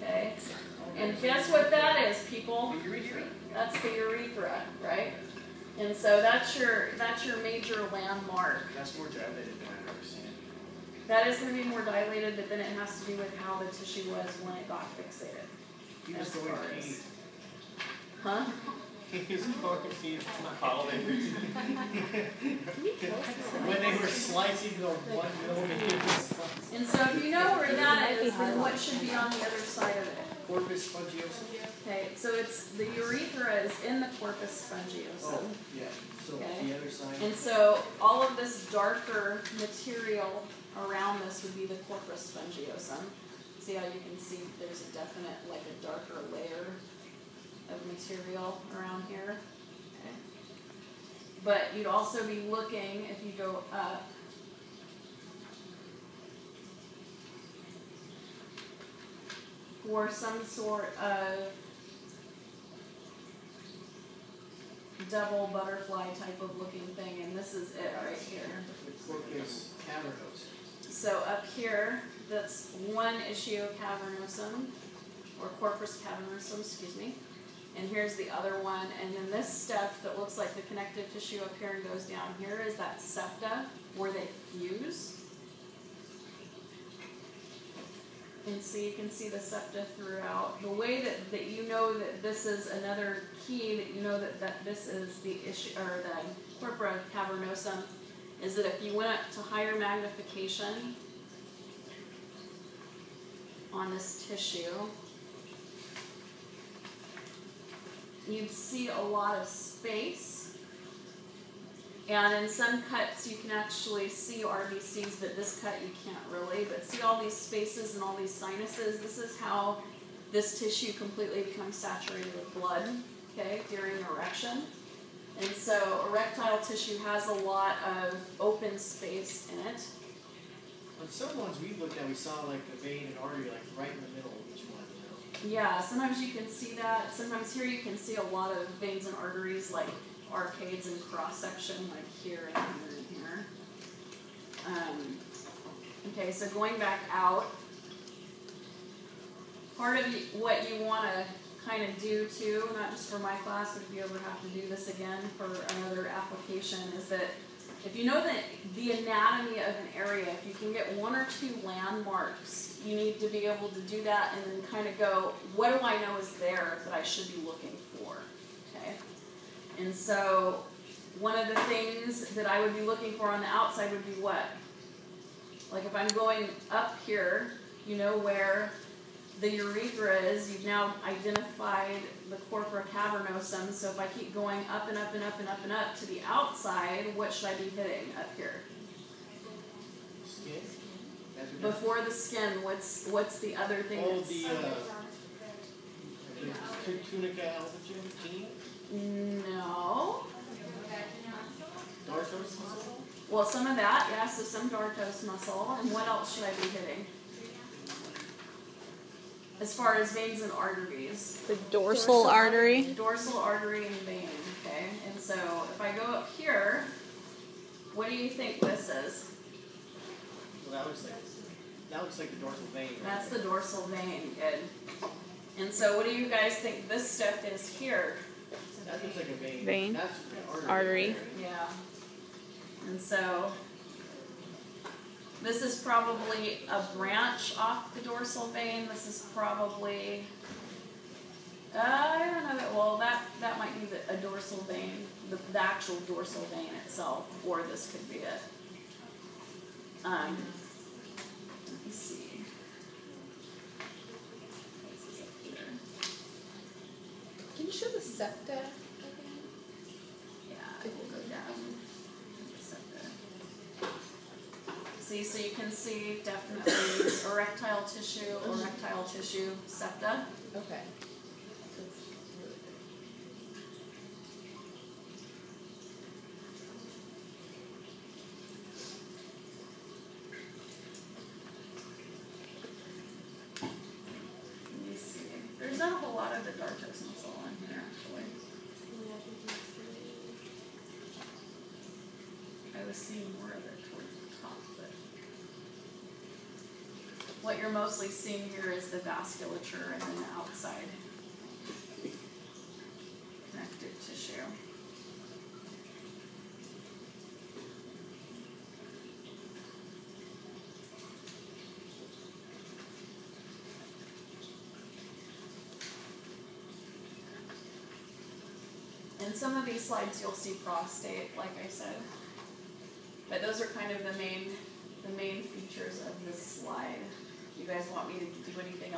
Okay? And guess what that is, people? That's the urethra, right? And so that's your major landmark. That's more dilated than I've ever seen. That is going to be more dilated, but then it has to do with how the tissue was when it got fixated. He was going to pee. Huh? He was going to pee. It's not holiday. When they were slicing the 1 millimeter. And so if you know where that is, then what should be on the other side of it? Corpus spongiosum. Okay, so it's the urethra is in the corpus spongiosum. Oh, yeah. So Okay. the other side. And so all of this darker material around this would be the corpus spongiosum. See how you can see there's a definite, like a darker layer of material around here. Okay. But you'd also be looking, if you go up, for some sort of double butterfly type of looking thing, and this is it right here. The corpus cavernosum. So up here, that's one issue cavernosum, or corpus cavernosum, excuse me. And here's the other one, and then this stuff that looks like the connective tissue up here and goes down here is that septa, where they fuse. And so you can see the septa throughout. The way that you know that this is another key, that you know that this is the issue, or the corpora cavernosum, is that if you went up to higher magnification on this tissue, you'd see a lot of space. And in some cuts you can actually see RBCs, but this cut you can't really. But see all these spaces and all these sinuses? This is how this tissue completely becomes saturated with blood, okay, during erection. And so erectile tissue has a lot of open space in it. On some ones we looked at, we saw like the vein and artery like right in the middle of each one. Yeah, sometimes you can see that. Sometimes here you can see a lot of veins and arteries like arcades and cross section, like here and here and here. Okay, so going back out, part of what you want to kind of do too, not just for my class, but if you ever have to do this again for another application, is that if you know the anatomy of an area, if you can get 1 or 2 landmarks, you need to be able to do that and then kind of go, what do I know is there that I should be looking for? Okay. And so one of the things that I would be looking for on the outside would be what? Like if I'm going up here, you know where the urethra is, you've now identified the corpora cavernosum, so if I keep going up and up and up and up and up to the outside, what should I be hitting up here? Skin? Before the skin, what's the other thing? Oh, the tunica albuginea? No. Dartos muscle? Well, some of that, yeah, so some dartos muscle. And what else should I be hitting? As far as veins and arteries. The dorsal artery. Dorsal artery and vein, okay? And so if I go up here, what do you think this is? Well, that looks like the dorsal vein. Right? That's the dorsal vein, good. And so what do you guys think this stuff is here? That looks like a vein. Vein. That's Artery. Yeah. And so this is probably a branch off the dorsal vein. This is probably, I don't know, well that might be a dorsal vein, the actual dorsal vein itself, or this could be it. Let me see. This is up here. Can you show the septa? Yeah, I will go down. See, so you can see definitely erectile tissue, septa. Okay. Let me see. There's not a whole lot of the dartos muscle on here, actually. I was seeing more of it towards the top, but what you're mostly seeing here is the vasculature and then the outside connective tissue. In some of these slides you'll see prostate, like I said. But those are kind of the main features of this slide. Do you guys want me to do anything else?